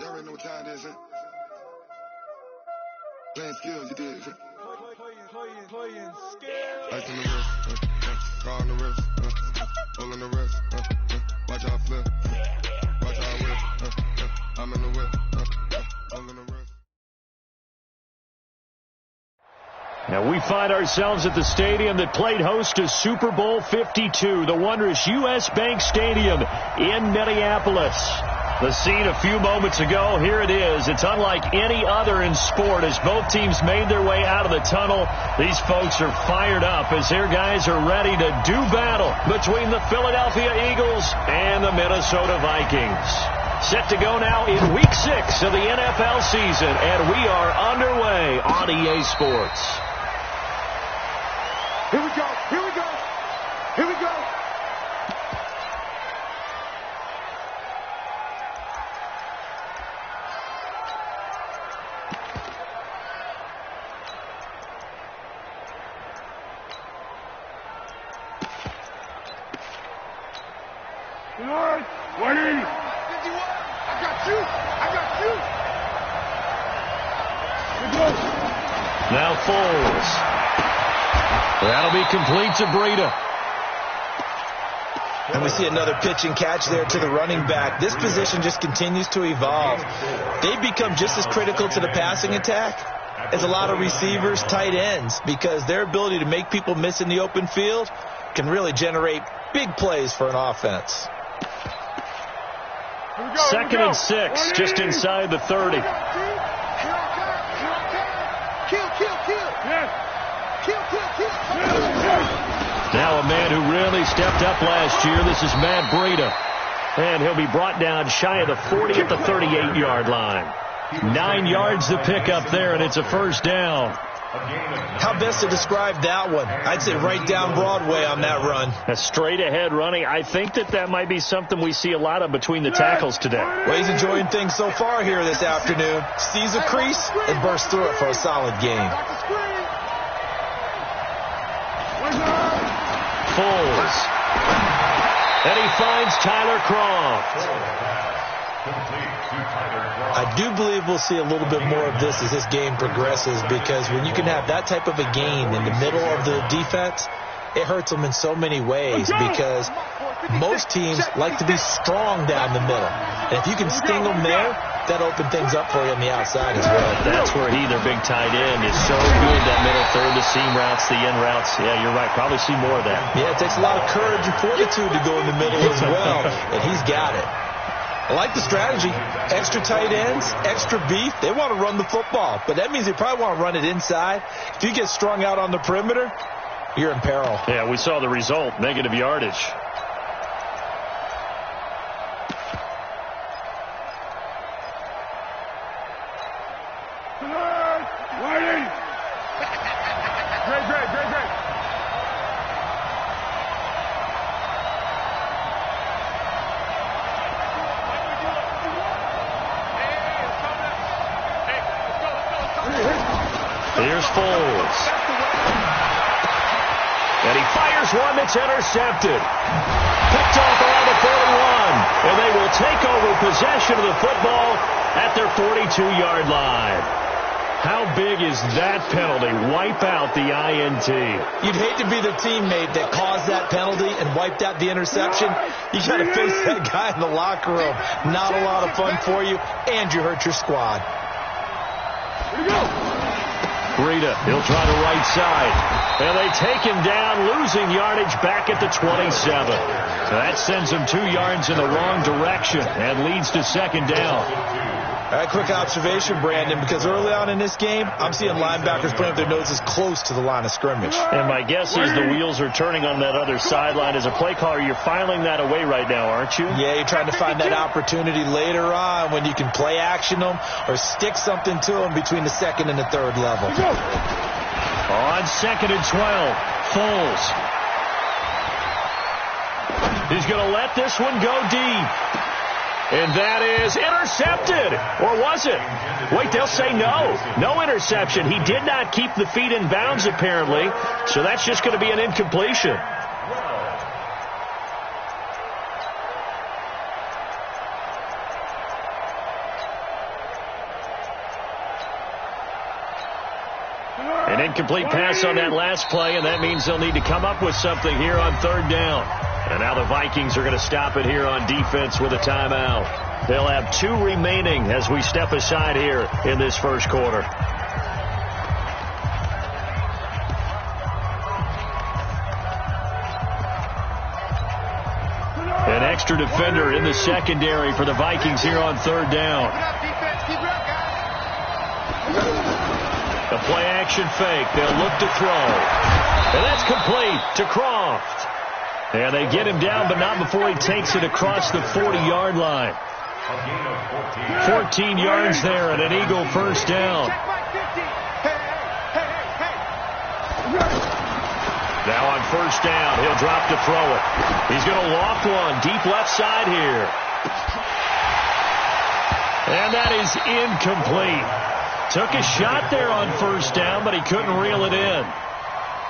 You already know what time it is, huh? Playing skills, you did. Playing skills. Ice in the wrist, car on the wrist, hole in the wrist, watch how I flip, watch how I whip, I'm in the whip, hole in the wrist. Now we find ourselves at the stadium that played host to Super Bowl 52, the wondrous U.S. Bank Stadium in Minneapolis. The scene a few moments ago, here it is. It's unlike any other in sport as both teams made their way out of the tunnel. These folks are fired up as their guys are ready to do battle between the Philadelphia Eagles and the Minnesota Vikings. Set to go now in Week 6 of the NFL season, and we are underway on EA Sports. Here we go. Here we go. Here we go. Good. 20. 51. I got you. I got you. Here goes. Now Foles. That'll be complete to Breida. And we see another pitch and catch there to the running back. This position just continues to evolve. They become just as critical to the passing attack as a lot of receivers, tight ends, because their ability to make people miss in the open field can really generate big plays for an offense. Second and 6, just inside the 30. Kill. Yes. Kill. Now a man who really stepped up last year. This is Matt Breida. And he'll be brought down shy of the 40 at the 38-yard line. 9 yards to pick up there, and it's a first down. How best to describe that one? I'd say right down Broadway on that run. A straight-ahead running. I think that might be something we see a lot of between the tackles today. Well, he's enjoying things so far here this afternoon. Sees a crease and bursts through it for a solid gain. Foles. And he finds Tyler Kroft. I do believe we'll see a little bit more of this as this game progresses, because when you can have that type of a gain in the middle of the defense, it hurts them in so many ways, because most teams like to be strong down the middle. And if you can sting them there, that opens things up for you on the outside as well. That's where he, their big tight end, is so good, that middle third, the seam routes, the in routes. Yeah, you're right. Probably see more of that. Yeah, it takes a lot of courage and fortitude to go in the middle as well, and he's got it. I like the strategy. Extra tight ends, extra beef. They want to run the football, but that means they probably want to run it inside. If you get strung out on the perimeter, you're in peril. Yeah, we saw the result, negative yardage. Great. Here's Foles. And he fires one that's intercepted. Picked off around the 41. And they will take over possession of the football at their 42-yard line. How big is that penalty? Wipe out the INT. You'd hate to be the teammate that caused that penalty and wiped out the interception. You got to face that guy in the locker room. Not a lot of fun for you, and you hurt your squad. Here we go. Breida, he'll try the right side. And they take him down, losing yardage back at the 27. So that sends him 2 yards in the wrong direction and leads to second down. All right, quick observation, Brandon, because early on in this game, I'm seeing linebackers putting up their noses close to the line of scrimmage. And my guess is the wheels are turning on that other sideline. As a play caller, you're filing that away right now, aren't you? Yeah, you're trying to find that opportunity later on when you can play action them or stick something to them between the second and the third level. On second and 12, Foles. He's going to let this one go deep. And that is intercepted. Or was it? Wait, they'll say no. No interception. He did not keep the feet in bounds, apparently. So that's just going to be an incompletion. An incomplete pass on that last play, and that means they'll need to come up with something here on third down. And now the Vikings are going to stop it here on defense with a timeout. They'll have 2 remaining as we step aside here in this first quarter. An extra defender in the secondary for the Vikings here on third down. The play-action fake. They'll look to throw. And that's complete to Croft. And they get him down, but not before he takes it across the 40-yard line. 14 yards there and an Eagle first down. Now on first down, he'll drop to throw it. He's going to loft one deep left side here. And that is incomplete. Took a shot there on first down, but he couldn't reel it in.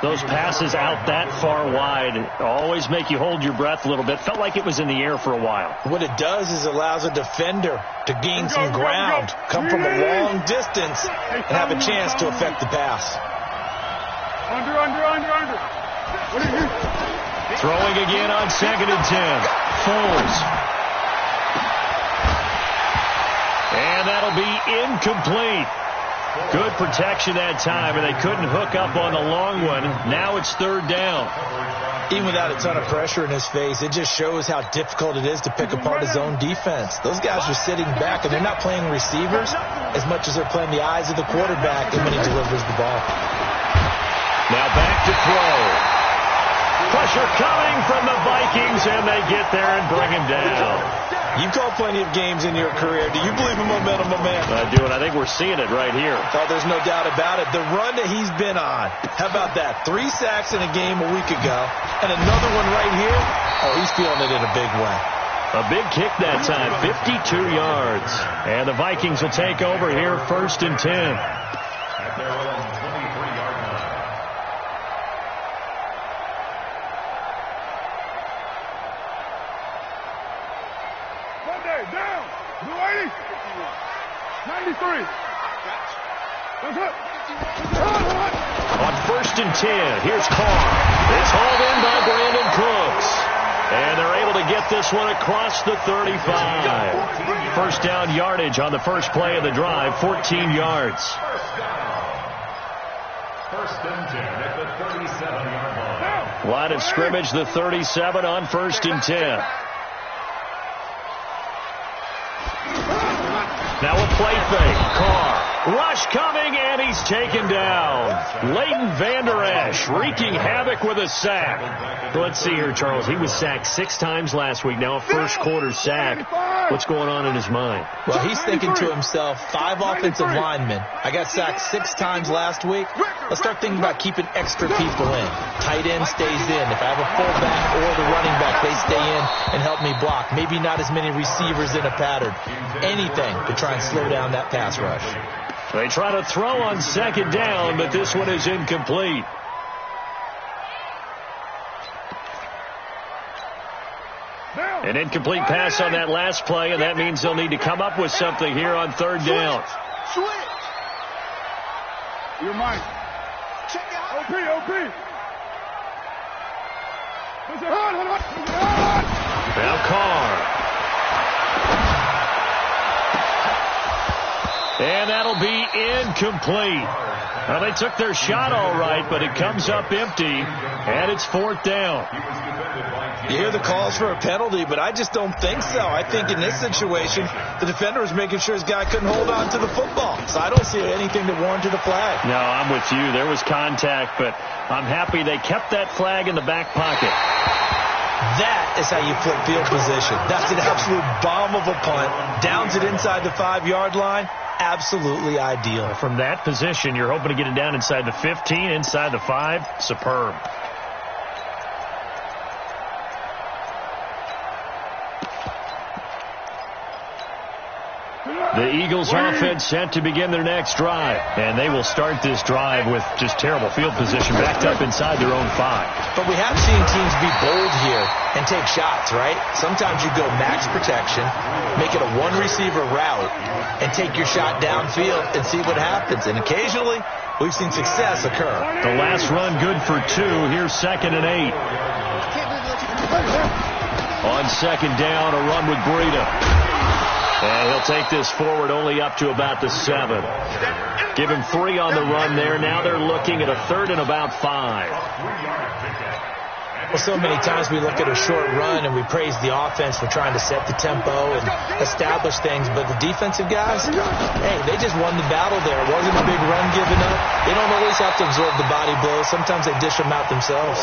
Those passes out that far wide always make you hold your breath a little bit. Felt like it was in the air for a while. What it does is allows a defender to gain some ground, come from a long distance, and have a chance to affect the pass. Under. Throwing again on 2nd and 10. Foles. And that'll be incomplete. Good protection that time, and they couldn't hook up on the long one. Now it's third down. Even without a ton of pressure in his face, it just shows how difficult it is to pick apart his own defense. Those guys are sitting back, and they're not playing receivers as much as they're playing the eyes of the quarterback and when he delivers the ball. Now back to throw. Pressure coming from the Vikings, and they get there and bring him down. You've called plenty of games in your career. Do you believe in momentum, my man? I do, and I think we're seeing it right here. Oh, there's no doubt about it. The run that he's been on. How about that? 3 sacks in a game a week ago, and another one right here. Oh, he's feeling it in a big way. A big kick that time, 52 yards. And the Vikings will take over here, 1st and 10. At their own 23-yard line. Monday, down. Blue 80. 93. That's it. On 1st and 10, here's Carr. It's hauled in by Brandon Cooks. And they're able to get this one across the 35. First down yardage on the first play of the drive, 14 yards. First and 10 at the 37-yard line. Line of scrimmage, the 37 on 1st and 10. Now a play fake. Carr. Rush coming, and he's taken down. Leighton Vander Esch wreaking havoc with a sack. Let's see here, Charles. He was sacked 6 times last week. Now a first quarter sack. What's going on in his mind? Well, he's thinking to himself, 5 offensive linemen. I got sacked 6 times last week. Let's start thinking about keeping extra people in. Tight end stays in. If I have a fullback or the running back, they stay in and help me block. Maybe not as many receivers in a pattern. Anything to try and slow down that pass rush. They try to throw on 2nd down, but this one is incomplete. An incomplete pass on that last play, and that means they'll need to come up with something here on 3rd down. Switch. You're mine. Check out. OP. Now Carr. And that'll be incomplete. Well, they took their shot all right, but it comes up empty, and it's 4th down. You hear the calls for a penalty, but I just don't think so. I think in this situation, the defender was making sure his guy couldn't hold on to the football. So I don't see anything that warranted a flag. No, I'm with you. There was contact, but I'm happy they kept that flag in the back pocket. That is how you flip field position. That's an absolute bomb of a punt. Downs it inside the 5-yard line. Absolutely ideal. From that position, you're hoping to get it down inside the 15, inside the 5. Superb. The Eagles offense set to begin their next drive. And they will start this drive with just terrible field position backed up inside their own 5. But we have seen teams be bold here and take shots, right? Sometimes you go max protection, make it a one-receiver route, and take your shot downfield and see what happens. And occasionally, we've seen success occur. The last run good for 2. Here's 2nd and 8. On 2nd down, a run with Breida. And he'll take this forward only up to about the 7. Give him 3 on the run there. Now they're looking at a 3rd and about 5. Well, so many times we look at a short run and we praise the offense for trying to set the tempo and establish things. But the defensive guys, hey, they just won the battle there. It wasn't a big run given up. They don't always have to absorb the body blows. Sometimes they dish them out themselves.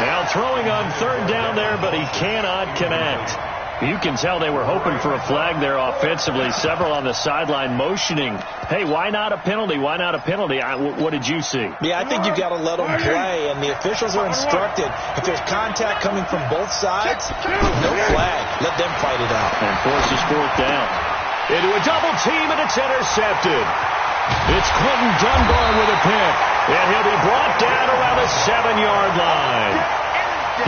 Now throwing on 3rd down there, but he cannot connect. You can tell they were hoping for a flag there offensively. Several on the sideline motioning, hey, why not a penalty? Why not a penalty? What did you see? Yeah, I think you've got to let them play, and the officials are instructed. If there's contact coming from both sides, no flag. Let them fight it out. And forces 4th down. Into a double team, and it's intercepted. It's Quentin Dunbar with a pick, and he'll be brought down around the 7-yard line.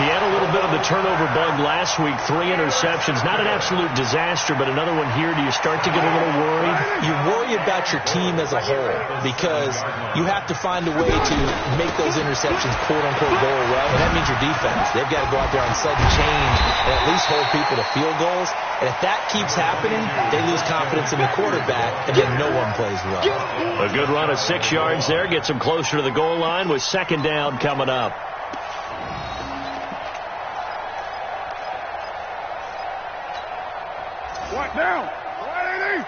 He had a little bit of the turnover bug last week, 3 interceptions. Not an absolute disaster, but another one here. Do you start to get a little worried? You worry about your team as a whole because you have to find a way to make those interceptions, quote-unquote, go away, and that means your defense. They've got to go out there on sudden change and at least hold people to field goals. And if that keeps happening, they lose confidence in the quarterback, and then no one plays well. A good run of 6 yards there gets them closer to the goal line with 2nd down coming up. What now? What is he?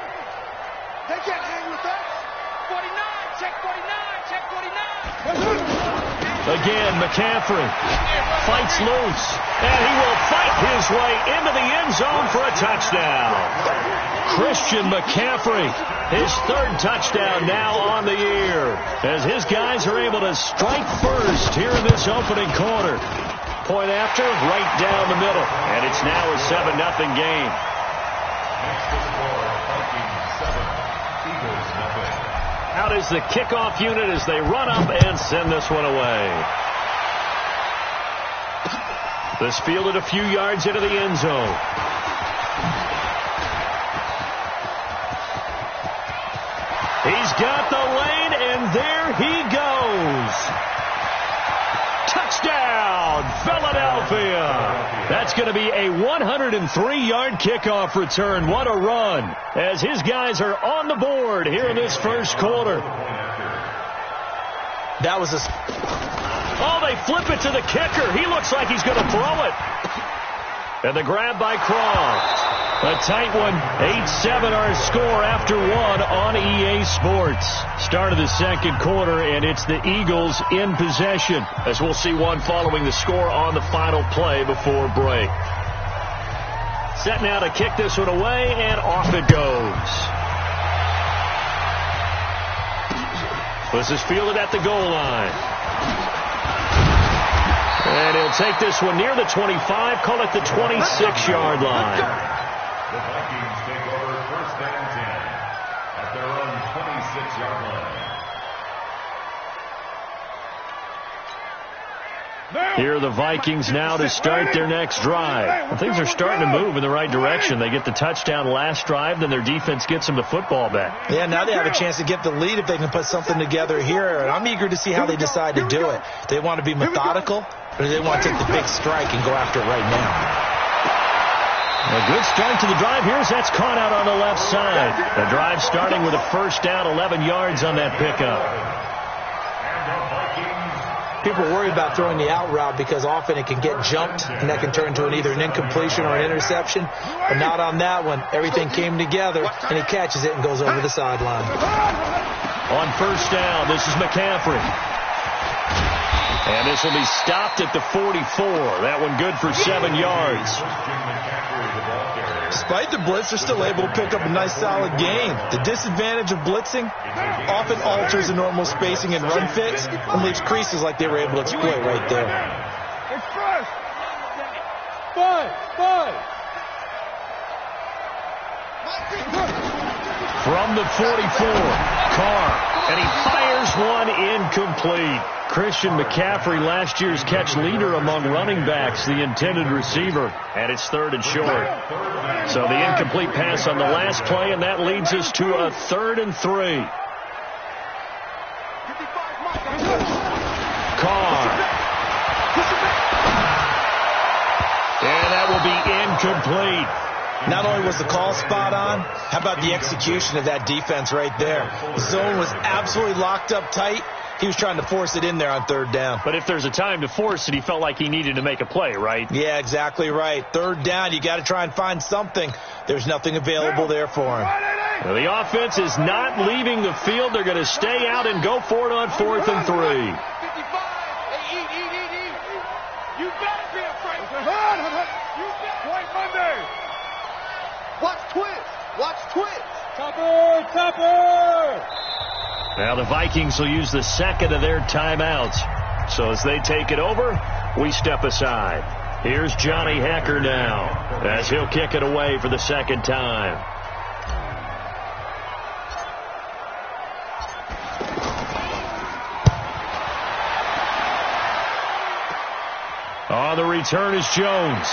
They can't hang with us. 49, check 49, check 49. Again, McCaffrey fights loose, and he will fight his way into the end zone for a touchdown. Christian McCaffrey, his 3rd touchdown now on the year, as his guys are able to strike first here in this opening quarter. Point after, right down the middle, and it's now a 7-0 game. Out is the kickoff unit as they run up and send this one away. This fielded a few yards into the end zone. He's got the lane, and there he goes. Touchdown, Philadelphia. That's going to be a 103-yard kickoff return. What a run, as his guys are on the board here in this first quarter. That was a... Oh, they flip it to the kicker. He looks like he's going to throw it. And the grab by Croft. A tight one. 8-7 our score after 1 on EA Sports. Start of the second quarter, and it's the Eagles in possession, as we'll see one following the score on the final play before break. Set now to kick this one away, and off it goes. This is fielded at the goal line. And he'll take this one near the 25, call it the 26-yard line. The Vikings take over 1st and 10 at their own 26-yard line. Here are the Vikings now to start their next drive. And things are starting to move in the right direction. They get the touchdown last drive, then their defense gets them the football back. Yeah, now they have a chance to get the lead if they can put something together here. And I'm eager to see how they decide to do it. They want to be methodical, or do they want to take the big strike and go after it right now? A good start to the drive here as that's caught out on the left side. The drive starting with a 1st down, 11 yards on that pickup. People worry about throwing the out route because often it can get jumped, and that can turn into either an incompletion or an interception. But not on that one. Everything came together, and he catches it and goes over the sideline. On 1st down, this is McCaffrey. And this will be stopped at the 44. That one good for 7 yards. Despite the blitz, they're still able to pick up a nice solid gain. The disadvantage of blitzing often alters the normal spacing and run fits and leaves creases like they were able to exploit right there. Express! Five! From the 44, Carr, and he fires one incomplete. Christian McCaffrey, last year's catch leader among running backs, the intended receiver, and it's 3rd and short. So the incomplete pass on the last play, and that leads us to a 3rd and 3. Carr. And that will be incomplete. Not only was the call spot on, how about the execution of that defense right there? The zone was absolutely locked up tight. He was trying to force it in there on 3rd down. But if there's a time to force it, he felt like he needed to make a play, right? Yeah, exactly right. 3rd down, you got to try and find something. There's nothing available there for him. Well, the offense is not leaving the field. They're going to stay out and go for it on 4th and 3. You better be afraid. White Monday. Watch twist. Watch twist. Topper. Now the Vikings will use the 2nd of their timeouts. So as they take it over, we step aside. Here's Johnny Hecker now as he'll kick it away for the 2nd time. On the return is Jones.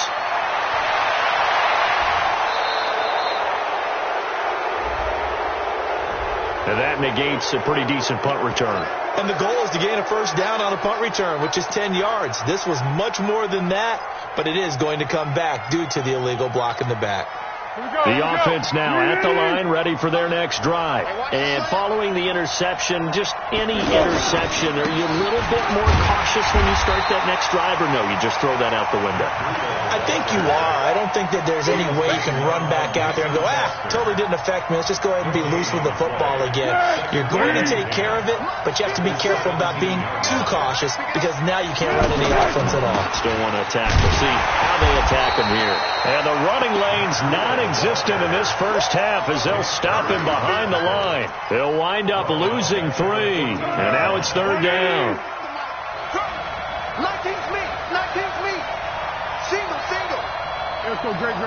And that negates a pretty decent punt return. And the goal is to gain a 1st down on a punt return, which is 10 yards. This was much more than that, but it is going to come back due to the illegal block in the back. The offense now at the line, ready for their next drive. And following the interception, just any interception, are you a little bit more cautious when you start that next drive, or no, you just throw that out the window? I think you are. I don't think that there's any way you can run back out there and go, totally didn't affect me. Let's just go ahead and be loose with the football again. You're going to take care of it, but you have to be careful about being too cautious because now you can't run any offense at all. Still want to attack. We'll see how they attack him here. And the running lane's non-existent in this first half as they'll stop him behind the line. They'll wind up losing 3. And now it's 3rd down. 19's me. Single. Let's go, great.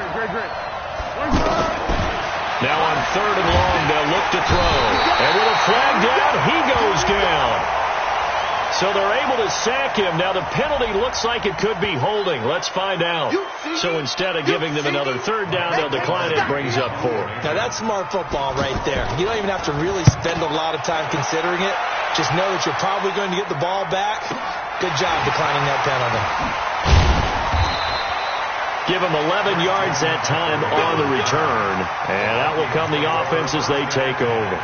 Now on 3rd and long, they'll look to throw. And with a flag down, he goes down. So they're able to sack him. Now the penalty looks like it could be holding. Let's find out. So instead of giving them another 3rd down, they'll decline it. Brings up 4. Now that's smart football right there. You don't even have to really spend a lot of time considering it. Just know that you're probably going to get the ball back. Good job declining that penalty. Give them 11 yards that time on the return. And out will come the offense as they take over.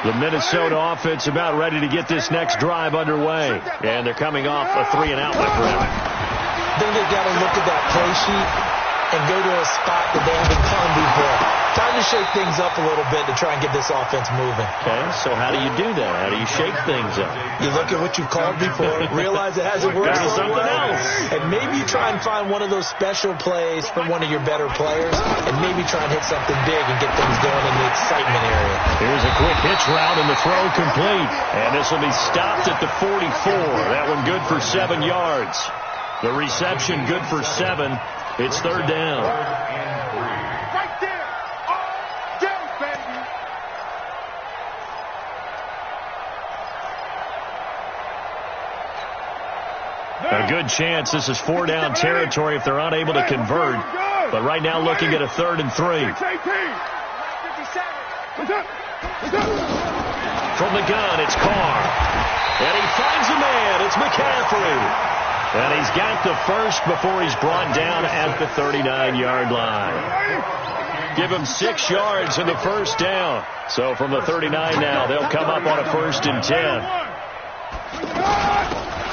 The Minnesota offense about ready to get this next drive underway. And they're coming off a 3-and-out, my friend. Then they've got to look at that play sheet and go to a spot that they haven't gone before. Time to shake things up a little bit to try and get this offense moving. Okay, so how do you do that? How do you shake things up? You look at what you've called before, realize it hasn't worked so something well, else. and maybe you try and find one of those special plays from one of your better players, and maybe try and hit something big and get things going in the excitement area. Here's a quick hitch route and the throw complete. And this will be stopped at the 44. That one good for 7 yards. The reception good for 7. It's 3rd down. Right there. All day, baby. A good chance this is 4-down territory if they're unable to convert. But right now looking at a 3rd and 3. From the gun, it's Carr. And he finds a man. It's McCaffrey. And he's got the first before he's brought down at the 39-yard line. Give him 6 yards in the first down. So from the 39 now, they'll come up on a 1st and 10.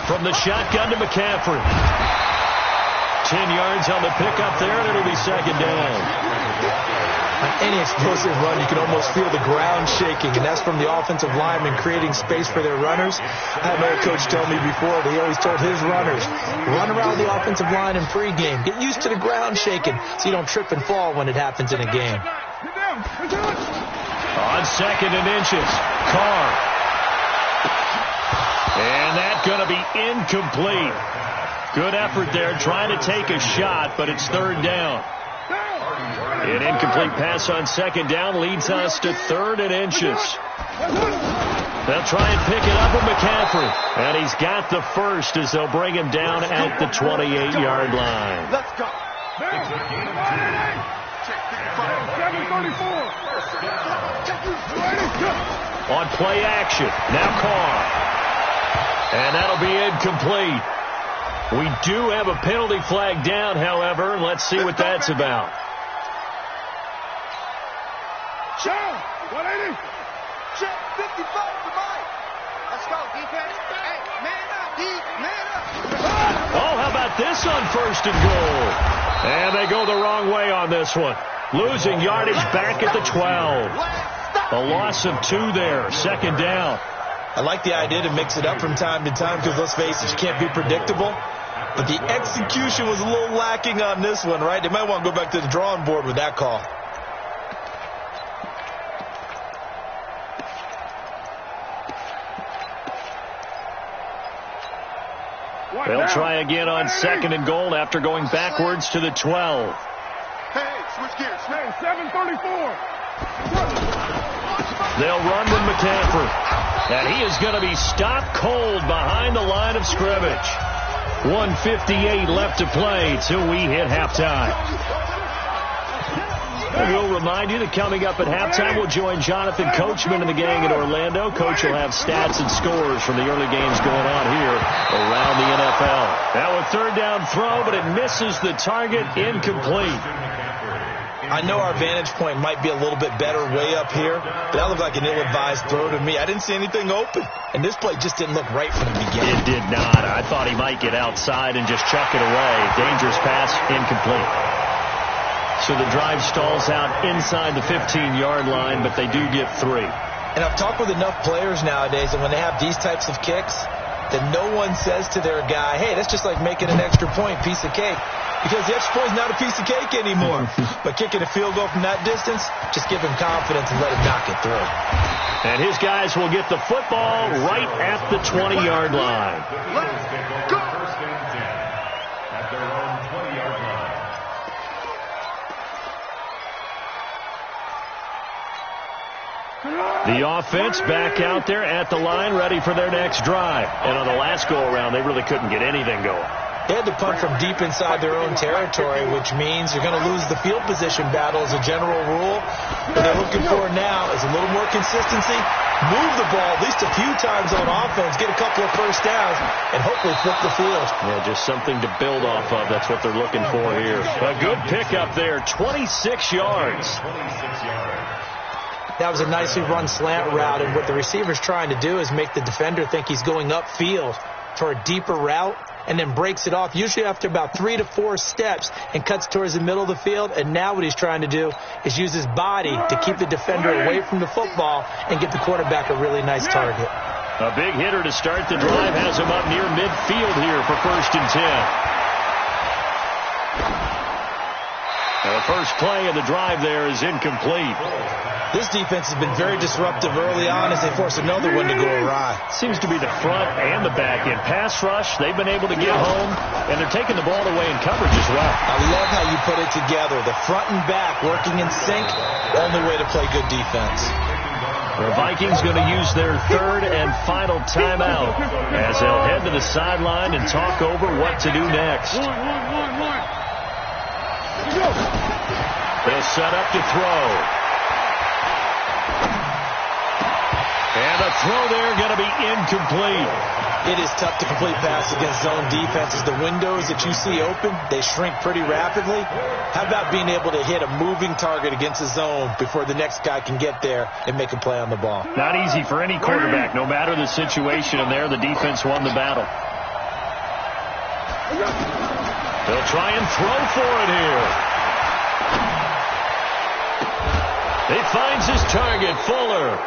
From the shotgun to McCaffrey. 10 yards on the pickup there, and it'll be 2nd down. On any explosive run, you can almost feel the ground shaking, and that's from the offensive linemen creating space for their runners. I had an old coach tell me before that he always told his runners, run around the offensive line in pregame. Get used to the ground shaking so you don't trip and fall when it happens in a game. On 2nd and inches, Carr. And that's going to be incomplete. Good effort there trying to take a shot, but it's 3rd down. An incomplete pass on second down leads us to 3rd and inches. They'll try and pick it up with McCaffrey. And he's got the first as they'll bring him down at the 28-yard line. Let's go. 734. On play action. Now Carr. And that'll be incomplete. We do have a penalty flag down, however. Let's see what that's about. Check. 180. Check. 55 to Mike. Let's go, defense. Hey, man up, D. Man up. Oh, how about this on 1st and goal? And they go the wrong way on this one. Losing yardage back at the 12. A loss of 2 there. 2nd down. I like the idea to mix it up from time to time because, let's face it, you can't be predictable. But the execution was a little lacking on this one, right? They might want to go back to the drawing board with that call. They'll try again on 2nd and goal after going backwards to the 12. Hey, switch gears. Hey, 734. They'll run with McCaffrey. And he is going to be stopped cold behind the line of scrimmage. 1:58 left to play till we hit halftime. And we'll remind you that coming up at halftime, we'll join Jonathan Coachman and the gang in Orlando. Coach will have stats and scores from the early games going on here around the NFL. Now a 3rd down throw, but it misses the target, incomplete. I know our vantage point might be a little bit better way up here, but that looked like an ill-advised throw to me. I didn't see anything open, and this play just didn't look right from the beginning. It did not. I thought he might get outside and just chuck it away. Dangerous pass, incomplete. So the drive stalls out inside the 15-yard line, but they do get 3. And I've talked with enough players nowadays, and when they have these types of kicks, that no one says to their guy, hey, that's just like making an extra point, piece of cake. Because the extra point is not a piece of cake anymore. But kicking a field goal from that distance, just give him confidence and let him knock it through. And his guys will get the football right at the 20-yard line. Let's go. 1st and 10 at their own 20-yard line. The offense back out there at the line, ready for their next drive. And on the last go-around, they really couldn't get anything going. They had to punt from deep inside their own territory, which means you're going to lose the field position battle as a general rule. What they're looking for now is a little more consistency, move the ball at least a few times on offense, get a couple of first downs, and hopefully flip the field. Yeah, just something to build off of. That's what they're looking for here. A good pickup there, 26 yards. 26 yards. That was a nicely run slant route, and what the receiver's trying to do is make the defender think he's going upfield for a deeper route, and then breaks it off, usually after about 3 to 4 steps, and cuts towards the middle of the field. And now what he's trying to do is use his body to keep the defender away from the football and get the quarterback a really nice target. A big hitter to start the drive has him up near midfield here for 1st and 10. Now the first play of the drive there is incomplete. This defense has been very disruptive early on as they force another one to go awry. Seems to be the front and the back end. Pass rush, they've been able to get home, and they're taking the ball away in coverage as well. I love how you put it together. The front and back working in sync, only way to play good defense. The Vikings going to use their 3rd and final timeout as they'll head to the sideline and talk over what to do next. They'll set up to throw. And the throw there going to be incomplete. It is tough to complete pass against zone defenses. The windows that you see open, they shrink pretty rapidly. How about being able to hit a moving target against a zone before the next guy can get there and make a play on the ball? Not easy for any quarterback, no matter the situation, and there the defense won the battle. They'll try and throw for it here. He finds his target, Fuller.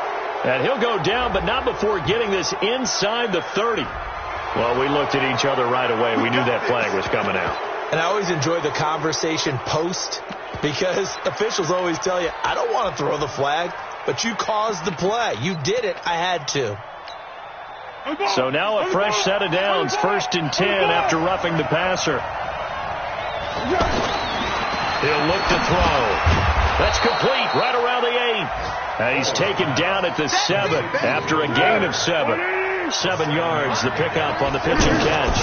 And he'll go down, but not before getting this inside the 30. Well, we looked at each other right away. We knew that flag was coming out. And I always enjoy the conversation post because officials always tell you, I don't want to throw the flag, but you caused the play. You did it. I had to. So now a fresh set of downs, 1st and 10 after roughing the passer. He'll look to throw. That's complete right around the 8. He's taken down at the 7 after a gain of 7. 7 yards, the pickup on the pitch and catch.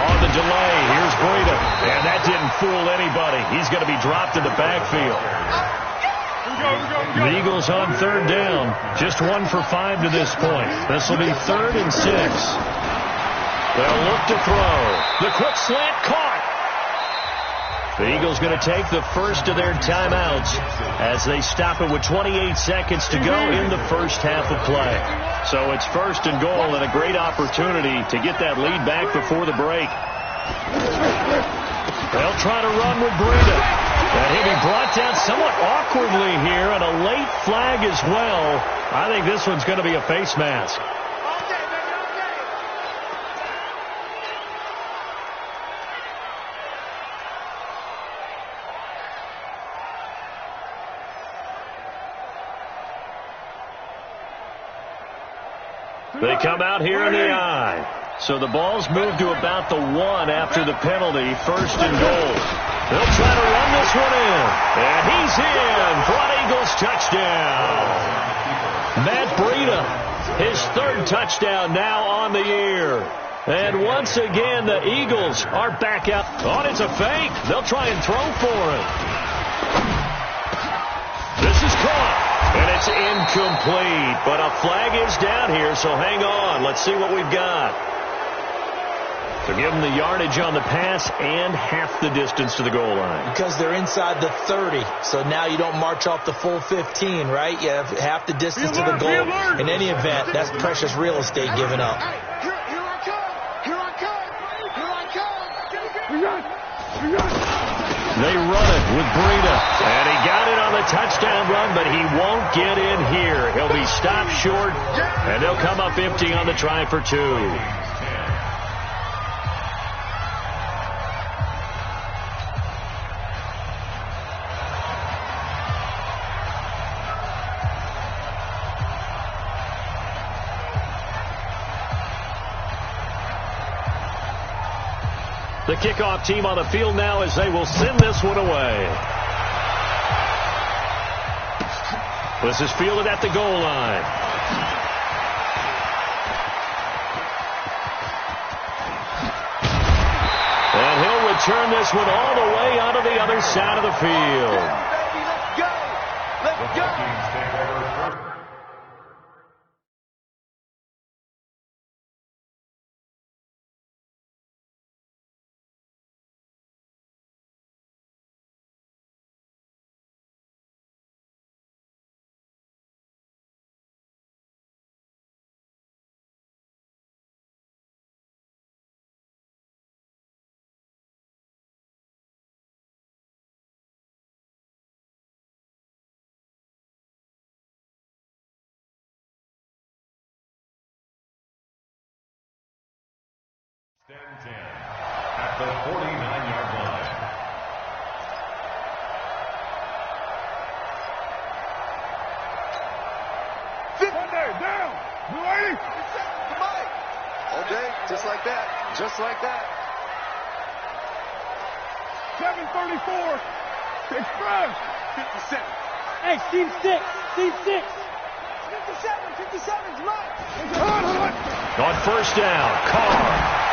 On the delay, here's Breida. And that didn't fool anybody. He's going to be dropped in the backfield. The Eagles on 3rd down. Just 1 for 5 to this point. This will be 3rd and 6. They'll look to throw. The quick slant caught. The Eagles going to take the first of their timeouts as they stop it with 28 seconds to go in the first half of play. So it's 1st and goal and a great opportunity to get that lead back before the break. They'll try to run with Breida. And he'll be brought down somewhat awkwardly here, and a late flag as well. I think this one's going to be a face mask. They come out here in the I. So the ball's moved to about the 1 after the penalty. 1st and goal. They'll try to run this one in. And he's in for an Eagles touchdown. Matt Breida, his 3rd touchdown now on the year. And once again, the Eagles are back out. Oh, it's a fake. They'll try and throw for it. This is caught. And it's incomplete. But a flag is down here, so hang on. Let's see what we've got. So give them the yardage on the pass and half the distance to the goal line. Because they're inside the 30, so now you don't march off the full 15, right? You have half the distance to the goal. In any event, that's precious real estate given up. Here I come. They run it with Breida. And he got it on the touchdown run, but he won't get in here. He'll be stopped short, and they'll come up empty on the try for 2. The kickoff team on the field now as they will send this one away. This is fielded at the goal line. And he'll return this one all the way onto the other side of the field. Let's go. Let's go. Stands in at the 49-yard line. Sunday, down. Blue 80. All day, just like that. Just like that. 7:34. Express. 57. Hey, Team 6. Team 6. 57's mine. On 1st down, Carr.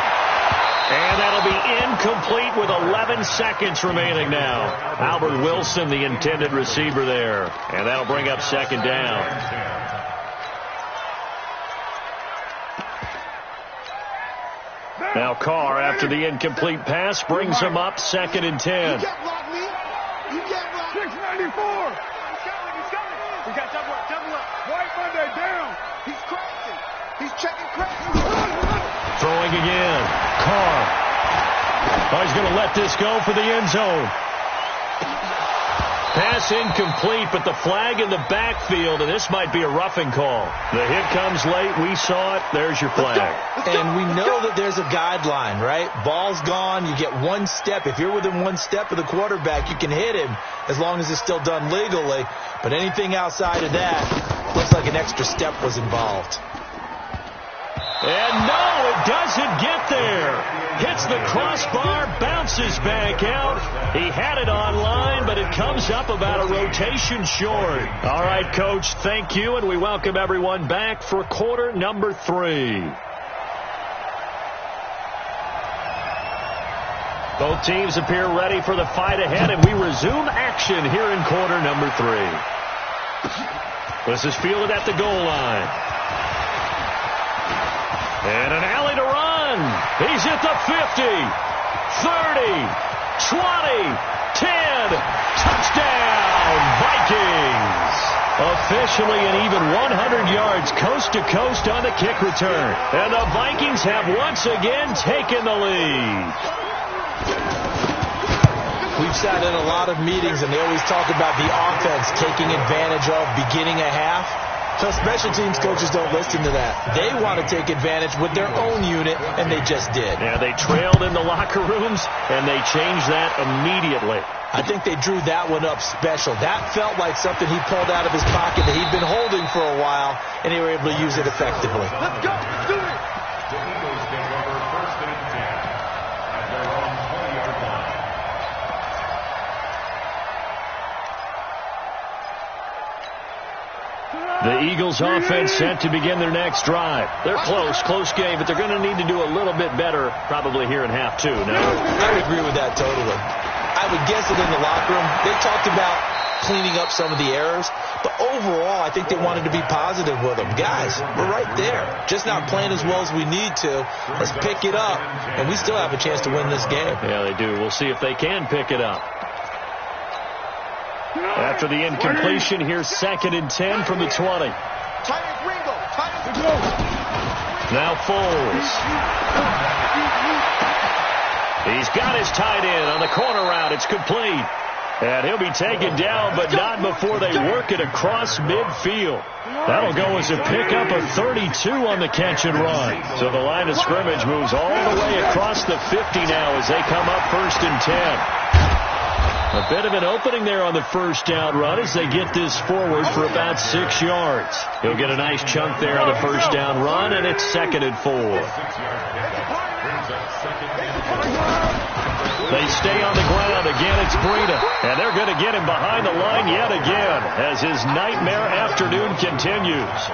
And that'll be incomplete with 11 seconds remaining now. Albert Wilson, the intended receiver there. And that'll bring up 2nd down. Now Carr, after the incomplete pass, brings him up 2nd and 10. You can't block me. You can't block me. 694. He's coming. We got double up. White Monday down. He's crossing. He's checking cracks. Throwing again. Carr. Oh, he's going to let this go for the end zone. Pass incomplete, but the flag in the backfield, and this might be a roughing call. The hit comes late. We saw it. There's your flag. And we know that there's a guideline, right? Ball's gone. You get 1 step. If you're within 1 step of the quarterback, you can hit him as long as it's still done legally. But anything outside of that looks like an extra step was involved. And no, it doesn't get there. Hits the crossbar, bounces back out. He had it online, but it comes up about a rotation short. All right, Coach, thank you, and we welcome everyone back for quarter number 3. Both teams appear ready for the fight ahead, and we resume action here in quarter number 3. This is fielded at the goal line. And an alley to run. He's at the 50, 30, 20, 10. Touchdown, Vikings. Officially an even 100 yards coast to coast on the kick return. And the Vikings have once again taken the lead. We've sat in a lot of meetings, and they always talk about the offense taking advantage of beginning a half. So special teams coaches don't listen to that. They want to take advantage with their own unit, and they just did. Yeah, they trailed in the locker rooms, and they changed that immediately. I think they drew that one up special. That felt like something he pulled out of his pocket that he'd been holding for a while, and they were able to use it effectively. Let's go. Do it. The Eagles take over 1st and 10 at their own 20-yard line. The Eagles offense set to begin their next drive. They're close game, but they're going to need to do a little bit better probably here in half 2. No? I would agree with that totally. I would guess it in the locker room. They talked about cleaning up some of the errors, but overall I think they wanted to be positive with them. Guys, we're right there. Just not playing as well as we need to. Let's pick it up, and we still have a chance to win this game. Yeah, they do. We'll see if they can pick it up. After the incompletion, here's 2nd and 10 from the 20. Now Foles. He's got his tight end on the corner route. It's complete. And he'll be taken down, but not before they work it across midfield. That'll go as a pickup of 32 on the catch and run. So the line of scrimmage moves all the way across the 50 now as they come up 1st and 10. A bit of an opening there on the first down run as they get this forward for about 6 yards. He'll get a nice chunk there on the first down run, and it's 2nd and 4. They stay on the ground. Again, it's Breida. And they're going to get him behind the line yet again as his nightmare afternoon continues.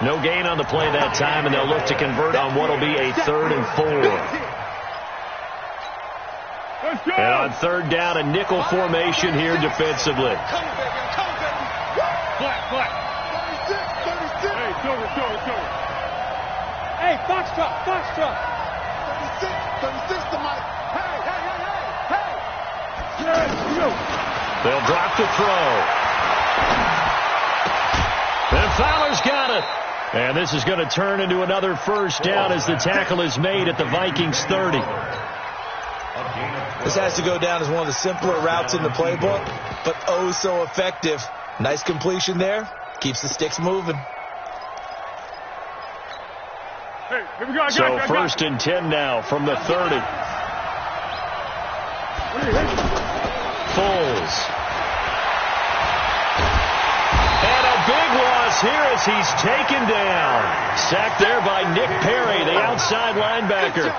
No gain on the play that time, and they'll look to convert on what will be a 3rd and 4. And on 3rd down, a nickel formation here defensively. Hey, Foxtrot. 36 to Mike. Hey. They'll drop the throw. And Fowler's got it. And this is going to turn into another first down as the tackle is made at the Vikings 30. This has to go down as one of the simpler routes in the playbook, but oh so effective. Nice completion there. Keeps the sticks moving. Hey, here we go. So 1st and 10 now from the 30. Foles. And a big loss here as he's taken down. Sacked there by Nick Perry, the outside linebacker.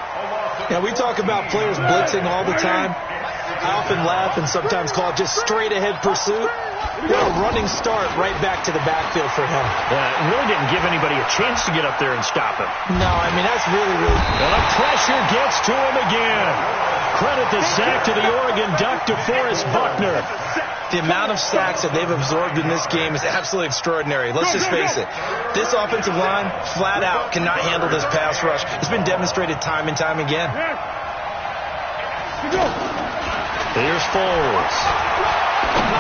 Now, we talk about players blitzing all the time. I often laugh and sometimes call it just straight-ahead pursuit. What a running start right back to the backfield for him. It really didn't give anybody a chance to get up there and stop him. No, I mean, that's really... And the pressure gets to him again. Credit the sack to the Oregon Duck, DeForest Buckner. The amount of sacks that they've absorbed in this game is absolutely extraordinary. Let's just face it. This offensive line, flat out, cannot handle this pass rush. It's been demonstrated time and time again. Here's Foles.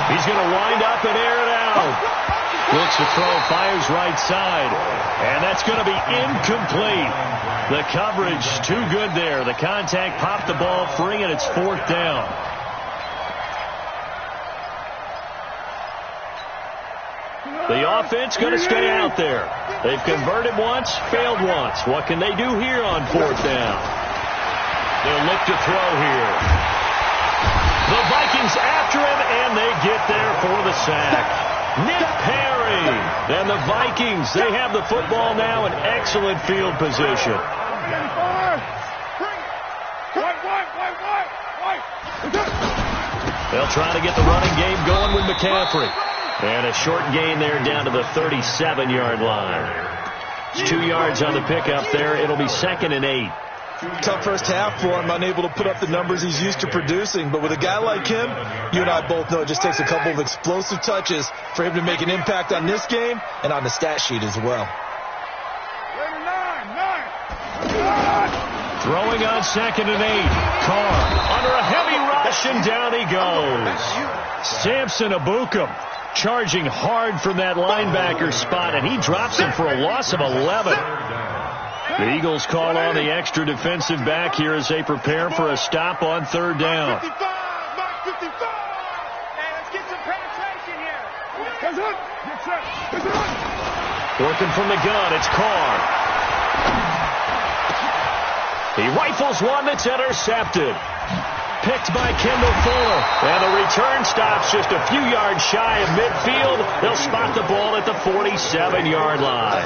He's going to wind up and air it out. Looks to throw, fires right side. And that's going to be incomplete. The coverage too good there. The contact popped the ball free, and it's 4th down. The offense going to stay out there. They've converted once, failed once. What can they do here on 4th down? They'll look to throw here. The Vikings after him, and they get there for the sack. Nick Perry. And the Vikings, they have the football now in excellent field position. They'll try to get the running game going with McCaffrey. And a short gain there down to the 37-yard line. It's 2 yards on the pickup there. It'll be 2nd and 8. Tough first half for him, unable to put up the numbers he's used to producing. But with a guy like him, you and I both know it just takes a couple of explosive touches for him to make an impact on this game and on the stat sheet as well. Throwing on 2nd and 8. Carr under a heavy rush, and down he goes. Samson Ebukam charging hard from that linebacker spot, and he drops him for a loss of 11. The Eagles call on the extra defensive back here as they prepare for a stop on 3rd down. Hey, let's get some penetration here. Working from the gun, it's Carr. He rifles one that's intercepted. Picked by Kendall Fuller. And the return stops just a few yards shy of midfield. They'll spot the ball at the 47-yard line.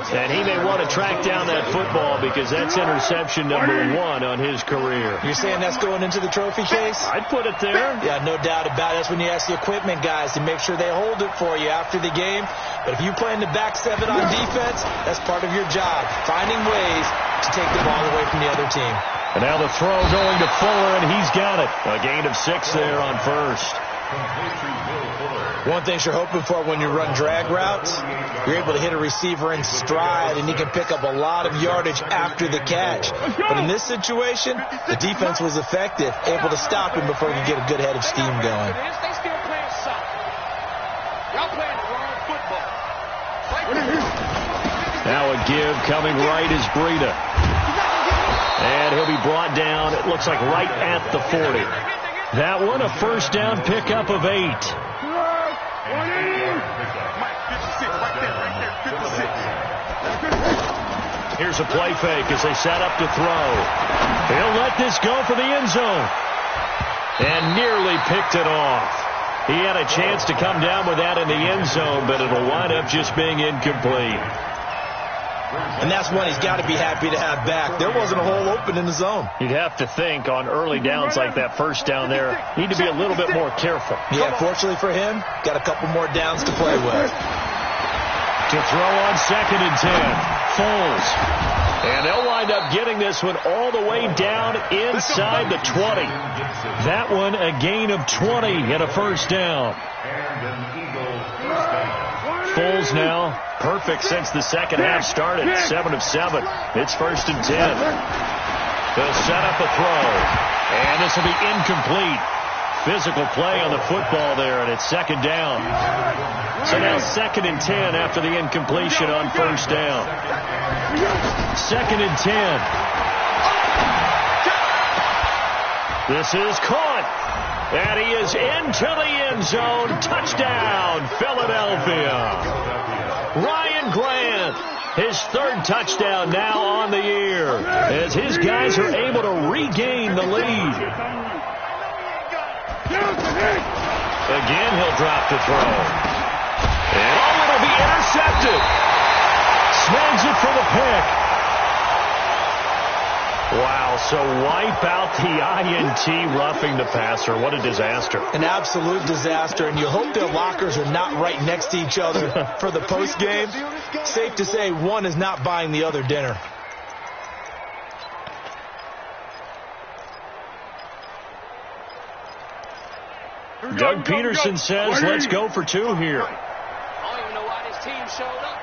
And he may want to track down that football because that's interception number 1 on his career. You're saying that's going into the trophy case? I'd put it there. Yeah, no doubt about it. That's when you ask the equipment guys to make sure they hold it for you after the game. But if you play in the back 7 on defense, that's part of your job, finding ways to take the ball away from the other team. And now the throw going to Fuller, and he's got it. A gain of 6 there on 1st. One thing you're hoping for when you run drag routes, you're able to hit a receiver in stride, and he can pick up a lot of yardage after the catch. But in this situation, the defense was effective, able to stop him before he could get a good head of steam going. They still playing soft. Y'all playing the wrong football. Now a give coming right is Breida. And he'll be brought down, it looks like right at the 40. That one, a 1st down pickup of 8. Here's a play fake as they set up to throw. He'll let this go for the end zone. And nearly picked it off. He had a chance to come down with that in the end zone, but it'll wind up just being incomplete. And that's one he's got to be happy to have back. There wasn't a hole open in the zone. You'd have to think on early downs like that 1st down there, need to be a little bit more careful. Yeah, fortunately for him, got a couple more downs to play with. To throw on 2nd and 10. Foles. And they'll wind up getting this one all the way down inside the 20. That one a gain of 20 and a 1st down. Foles now perfect since the 2nd half started. 7 of 7. It's 1st and 10. They'll set up a throw. And this will be incomplete. Physical play on the football there, and it's 2nd down. So now 2nd and 10 after the incompletion on 1st down. 2nd and 10. This is caught. And he is into the end zone. Touchdown, Philadelphia. Ryan Grant, his 3rd touchdown now on the year, as his guys are able to regain the lead. Again, he'll drop to throw. And it'll be intercepted. Snags it for the pick. Wow, so wipe out the INT roughing the passer. What a disaster. An absolute disaster, and you hope their lockers are not right next to each other for the postgame. Safe to say one is not buying the other dinner. Doug Peterson says, let's go for 2 here. I don't even know why this team showed up.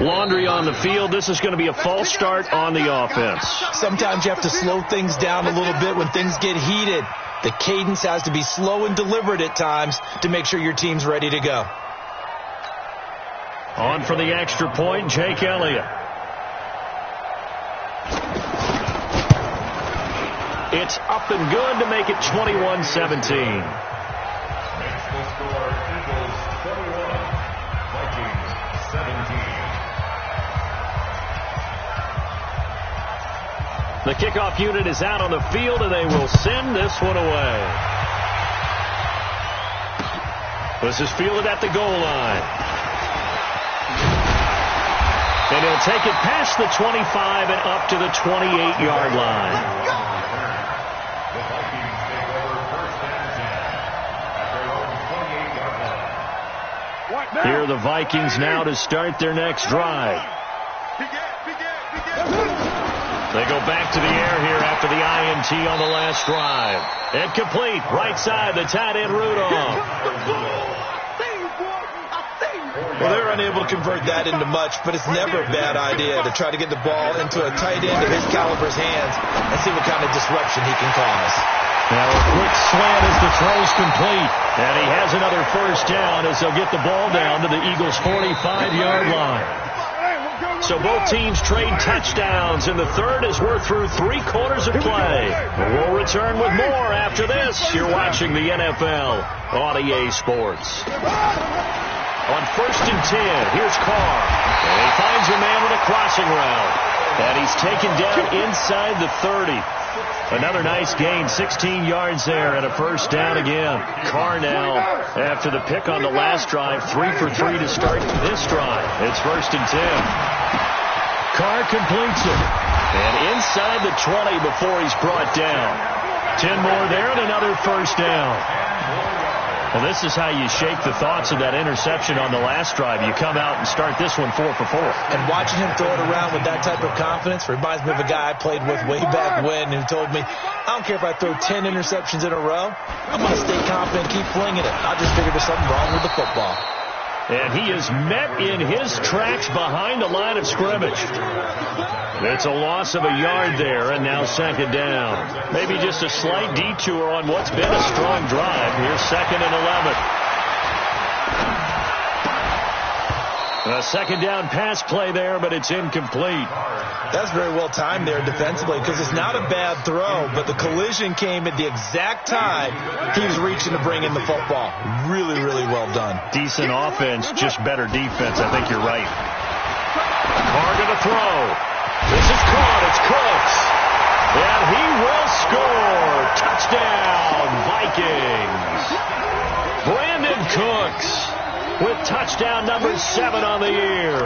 Laundry on the field. This is going to be a false start on the offense. Sometimes you have to slow things down a little bit when things get heated. The cadence has to be slow and deliberate at times to make sure your team's ready to go. On for the extra point, Jake Elliott. It's up and good to make it 21-17. Makes the score Eagles 21, Vikings 17. The kickoff unit is out on the field, and they will send this one away. This is fielded at the goal line. And he'll take it past the 25 and up to the 28-yard line. The Vikings take over first and 10 at their own 28-yard line. Here are the Vikings now to start their next drive. They go back to the air here after the INT on the last drive. And complete, right side, the tight end Rudolph. Well, they were unable to convert that into much, but it's never a bad idea to try to get the ball into a tight end of his caliber's hands and see what kind of disruption he can cause. Now a quick slant as the throw's complete. And he has another first down as they'll get the ball down to the Eagles' 45-yard line. So both teams trade touchdowns in the third as we're through 3 quarters of play. We'll return with more after this. You're watching the NFL on EA Sports. On 1st and 10, here's Carr. And he finds a man with a crossing route. And he's taken down inside the 30. Another nice gain, 16 yards there, and a first down again. Carr now, after the pick on the last drive, 3 for 3 to start this drive. It's 1st and 10. Carr completes it. And inside the 20 before he's brought down. 10 more there and another first down. Well, this is how you shake the thoughts of that interception on the last drive. You come out and start this one 4 for 4. And watching him throw it around with that type of confidence reminds me of a guy I played with way back when who told me, I don't care if I throw 10 interceptions in a row. I'm going to stay confident and keep flinging it. I just figured there's something wrong with the football. And he is met in his tracks behind the line of scrimmage. It's a loss of a yard there, and now 2nd down. Maybe just a slight detour on what's been a strong drive. Here's 2nd and 11. A 2nd down pass play there, but it's incomplete. That's very well timed there defensively because it's not a bad throw, but the collision came at the exact time he was reaching to bring in the football. Really, really well done. Decent offense, just better defense. I think you're right. Carr going to throw. This is caught. It's Cooks. And he will score. Touchdown, Vikings. Brandon Cooks with touchdown number 7 on the year.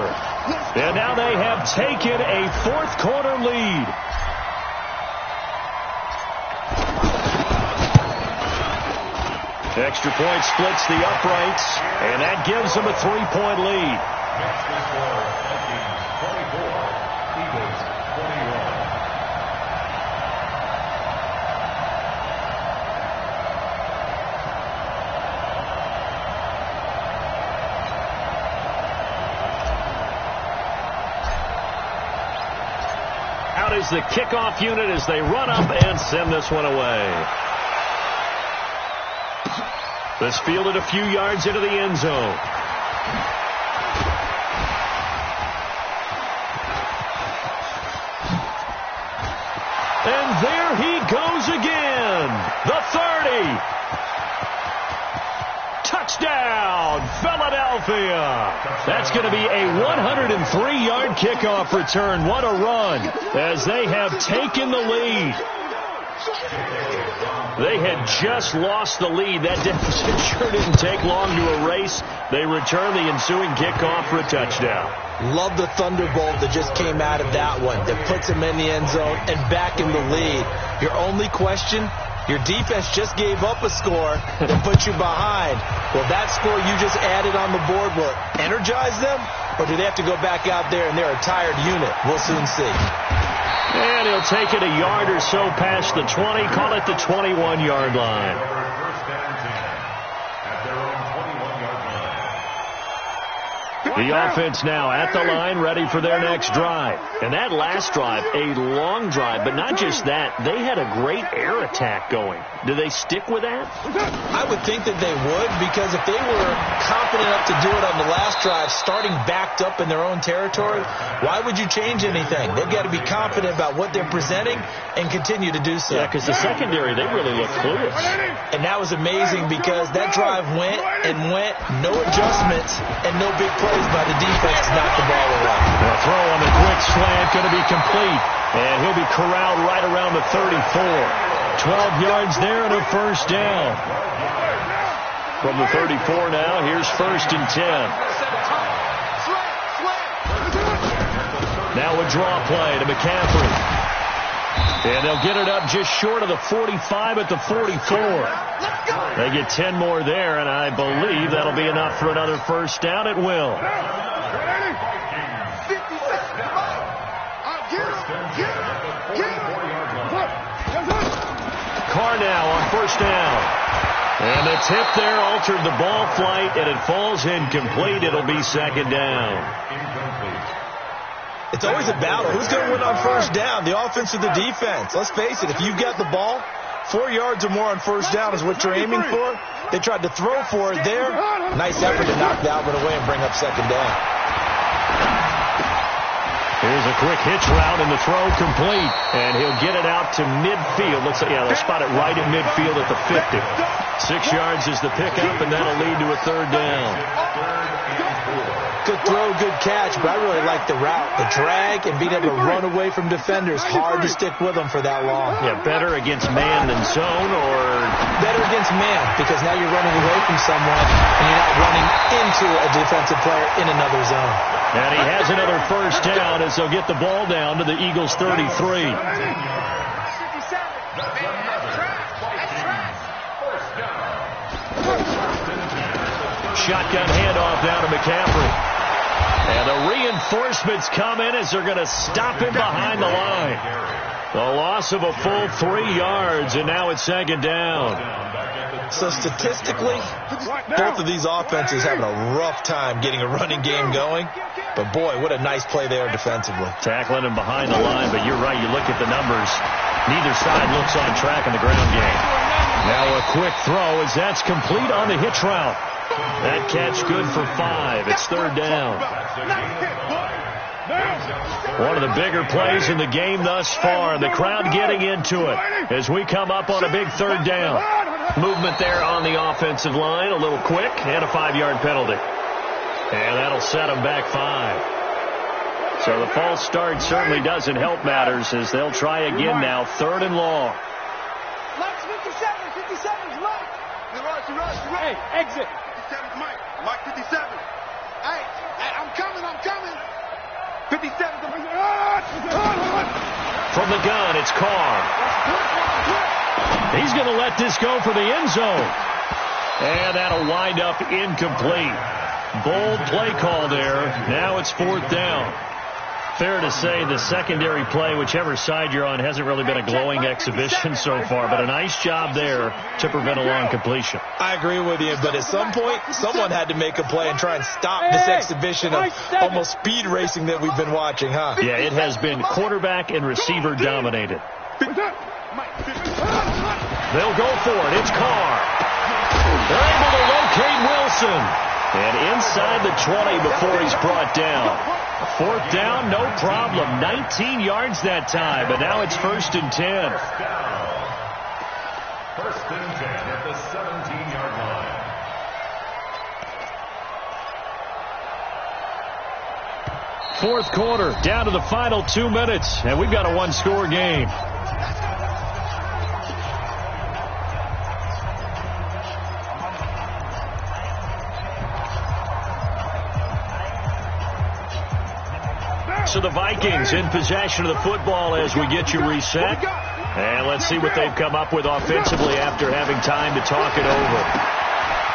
And now they have taken a 4th quarter lead. Extra point splits the uprights, and that gives them a 3-point lead. Makes the score Vikings 24, Eagles 21. Out is the kickoff unit as they run up and send this one away. This fielded a few yards into the end zone. And there he goes again. The 30. Touchdown, Philadelphia. That's going to be a 103-yard kickoff return. What a run as they have taken the lead. They had just lost the lead. That deficit sure didn't take long to erase. They return the ensuing kickoff for a touchdown. Love the thunderbolt that just came out of that one that puts him in the end zone and back in the lead. Your only question, your defense just gave up a score that put you behind. Will that score you just added on the board will energize them, or do they have to go back out there and they're a tired unit? We'll soon see. And he'll take it a yard or so past the 20, call it the 21-yard line. First and 10 at their own 21-yard line. The offense now at the line, ready for their next drive. And that last drive, a long drive, but not just that. They had a great air attack going. Do they stick with that? I would think that they would, because if they were confident enough to do it on the last drive, starting backed up in their own territory, why would you change anything? They've got to be confident about what they're presenting and continue to do so. Yeah, because the secondary, they really look clueless. And that was amazing because that drive went and went, no adjustments and no big plays by the defense to knock the ball away. The throw on the quick slant going to be complete, and he'll be corralled right around the 34. 12 yards there and a first down. From the 34 now, here's 1st and 10. Now a draw play to McCaffrey. And they'll get it up just short of the 45 at the 44. They get 10 more there, and I believe that'll be enough for another first down. It will. Carr now on first down. And the tip there altered the ball flight, and it falls incomplete. It'll be 2nd down. It's always a battle. Who's going to win on first down, the offense or the defense? Let's face it, if you've got the ball, 4 yards or more on first down is what you're aiming for. They tried to throw for it there. Nice effort to knock the Alvin away and bring up 2nd down. Here's a quick hitch route, and the throw complete. And he'll get it out to midfield. Looks like, yeah, they'll spot it right at midfield at the 50. 6 yards is the pickup, and that'll lead to a 3rd down. Good throw, good catch, but I really like the route. The drag and being able to run away from defenders. Hard to stick with them for that long. Yeah, better against man than zone, or better against man, because now you're running away from someone and you're not running into a defensive player in another zone. And he has another first down as they'll get the ball down to the Eagles' 33. Shotgun handoff down to McCaffrey. And the reinforcements come in as they're going to stop him behind the line. The loss of a full 3 yards, and now it's 2nd down. So statistically, both of these offenses having a rough time getting a running game going. But, boy, what a nice play there defensively. Tackling him behind the line, but you're right. You look at the numbers. Neither side looks on track in the ground game. Now a quick throw as that's complete on the hitch route. That catch good for 5. It's 3rd down. One of the bigger plays in the game thus far. The crowd getting into it as we come up on a big 3rd down. Movement there on the offensive line. A little quick and a 5-yard penalty. And that'll set them back 5. So the false start certainly doesn't help matters as they'll try again now. 3rd and long. Hey, exit. 57's Mike 57. Hey, I'm coming. 57's From the gun, it's Carr. He's going to let this go for the end zone. And that'll wind up incomplete. Bold play call there. Now it's 4th down. Fair to say the secondary play, whichever side you're on, hasn't really been a glowing exhibition so far, but a nice job there to prevent a long completion. I agree with you, but at some point, someone had to make a play and try and stop this exhibition of almost speed racing that we've been watching, huh? Yeah, it has been quarterback and receiver dominated. They'll go for it. It's Carr. They're able to locate Wilson. And inside the 20 before he's brought down. 4th down, no problem. 19 yards that time, but now it's 1st and 10. 1st and 10 at the 17-yard line. 4th quarter, down to the final 2 minutes, and we've got a 1-score game. So the Vikings in possession of the football as we get you reset. And let's see what they've come up with offensively after having time to talk it over.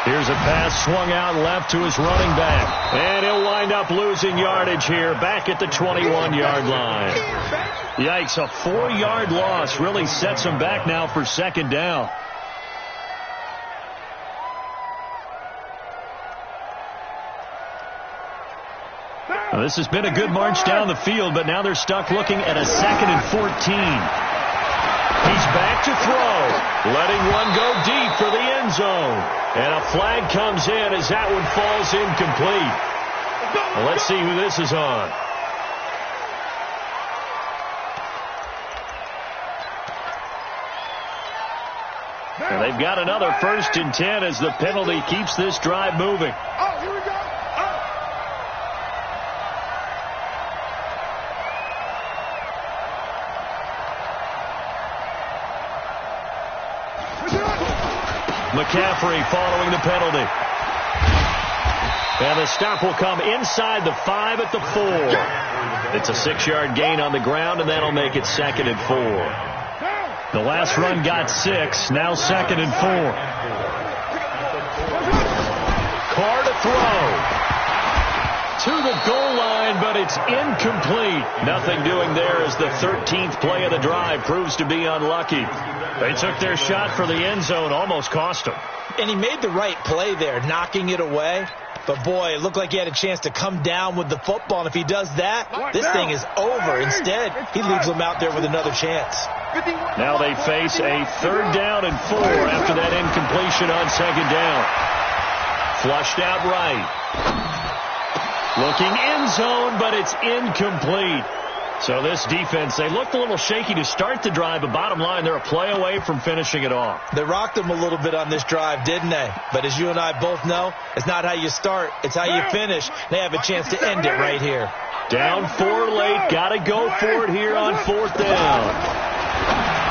Here's a pass swung out left to his running back. And he'll wind up losing yardage here back at the 21-yard line. Yikes, a 4-yard loss really sets him back now for 2nd down. Well, this has been a good march down the field, but now they're stuck looking at a 2nd and 14. He's back to throw, letting one go deep for the end zone. And a flag comes in as that one falls incomplete. Well, let's see who this is on. And they've got another 1st and 10 as the penalty keeps this drive moving. Oh, here we go. McCaffrey following the penalty. And the stop will come inside the 5 at the 4. It's a 6-yard gain on the ground, and that'll make it 2nd and 4. The last run got 6, now 2nd and 4. Carr to throw. To the goal line, but it's incomplete. Nothing doing there as the 13th play of the drive proves to be unlucky. They took their shot for the end zone, almost cost him. And he made the right play there, knocking it away. But, boy, it looked like he had a chance to come down with the football. And if he does that, this thing is over. Instead, he leaves them out there with another chance. Now they face a 3rd down and 4 after that incompletion on 2nd down. Flushed out right. Looking end zone, but it's incomplete. So this defense, they looked a little shaky to start the drive, but bottom line, they're a play away from finishing it off. They rocked them a little bit on this drive, didn't they? But as you and I both know, it's not how you start, it's how you finish. They have a chance to end it right here. Down 4 late, got to go for it here on 4th down.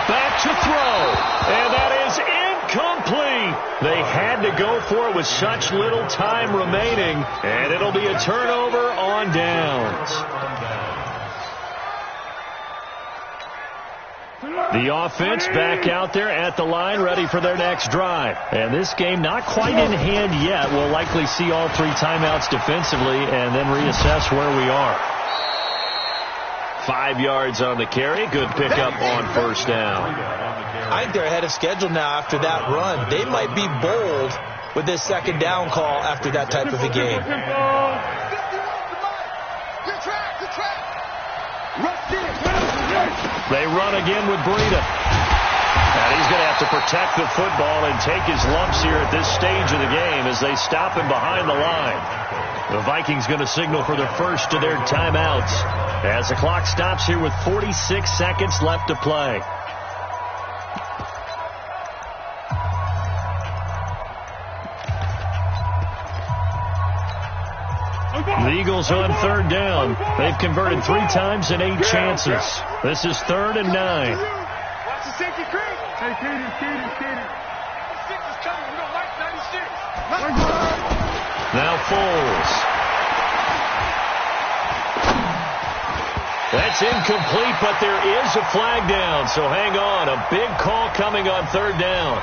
Back to throw, and that is incomplete. They had to go for it with such little time remaining, and it'll be a turnover on downs. The offense back out there at the line, ready for their next drive. And this game not quite in hand yet. We'll likely see all 3 timeouts defensively and then reassess where we are. 5 yards on the carry. Good pickup on 1st down. I think they're ahead of schedule now after that run. They might be bold with this 2nd down call after that type of a game. They run again with Breida. And he's going to have to protect the football and take his lumps here at this stage of the game as they stop him behind the line. The Vikings going to signal for their first of their timeouts as the clock stops here with 46 seconds left to play. The Eagles on 3rd down. They've converted 3 times in 8 chances. This is 3rd and 9. Watch the safety creep. Hey, Katie. 6 is coming. We don't like 96. Now Foles. That's incomplete, but there is a flag down, so hang on. A big call coming on 3rd down.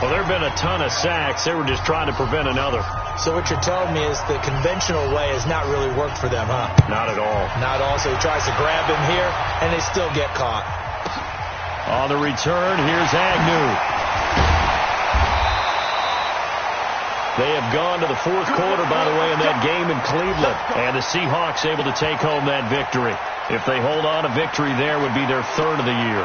Well, there have been a ton of sacks. They were just trying to prevent another. So what you're telling me is the conventional way has not really worked for them, huh? Not at all. Not at all. So he tries to grab him here, and they still get caught. On the return, here's Agnew. They have gone to the 4th quarter, by the way, in that game in Cleveland. And the Seahawks able to take home that victory. If they hold on, a victory there would be their 3rd of the year.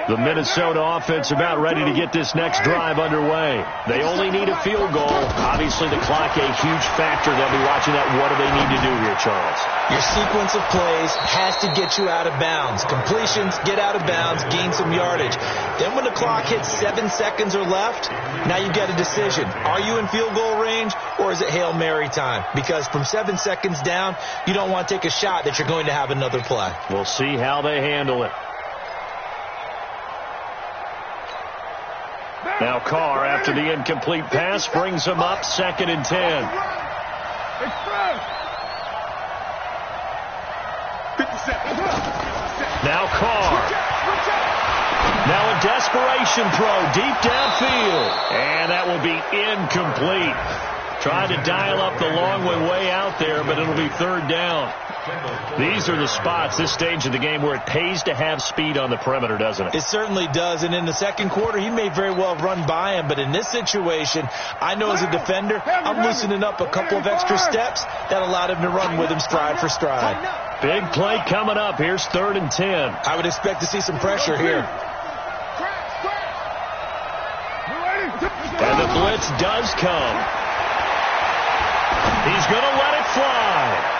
The Minnesota offense about ready to get this next drive underway. They only need a field goal. Obviously, the clock a huge factor. They'll be watching that. What do they need to do here, Charles? Your sequence of plays has to get you out of bounds. Completions, get out of bounds, gain some yardage. Then when the clock hits 7 seconds or left, now you get a decision. Are you in field goal range, or is it Hail Mary time? Because from 7 seconds down, you don't want to take a shot that you're going to have another play. We'll see how they handle it. Now Carr, after the incomplete pass, brings him up 2nd and 10. Now Carr. Now a desperation throw deep downfield. And that will be incomplete. Tried to dial up the long one way out there, but it'll be third down. These are the spots, this stage of the game, where it pays to have speed on the perimeter, doesn't it? It certainly does. And in the second quarter, he may very well run by him. But in this situation, I know as a defender, I'm loosening up a couple of extra steps that allowed him to run with him stride for stride. Big play coming up. Here's 3rd and 10. I would expect to see some pressure here. And the blitz does come. He's going to let it fly.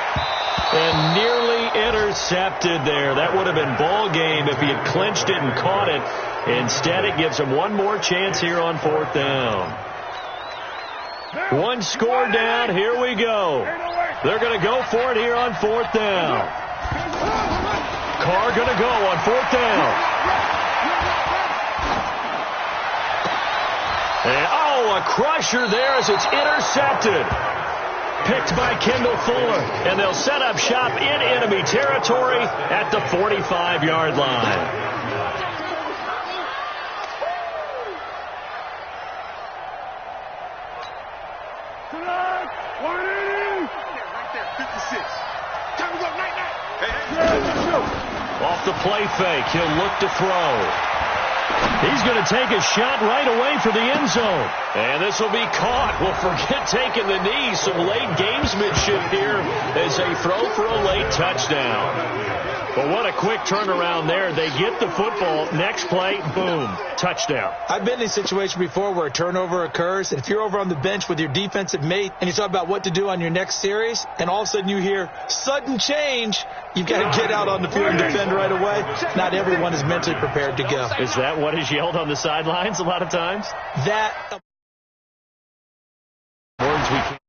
And nearly intercepted there. That would have been ball game if he had clinched it and caught it. Instead, it gives him one more chance here on 4th down. One score down. Here we go. They're going to go for it here on 4th down. Carr going to go on 4th down. And, oh, a crusher there as it's intercepted. Picked by Kendall Fuller, and they'll set up shop in enemy territory at the 45-yard line. Off the play fake, he'll look to throw. He's going to take a shot right away for the end zone. And this will be caught. Well, forget taking the knee. Some late gamesmanship here as they throw for a late touchdown. But what a quick turnaround there. They get the football. Next play, boom, touchdown. I've been in a situation before where a turnover occurs, and if you're over on the bench with your defensive mate and you talk about what to do on your next series, and all of a sudden you hear sudden change, you've got to get out on the field and defend right away. Not everyone is mentally prepared to go. Is that what is yelled on the sidelines a lot of times? That... Words we can't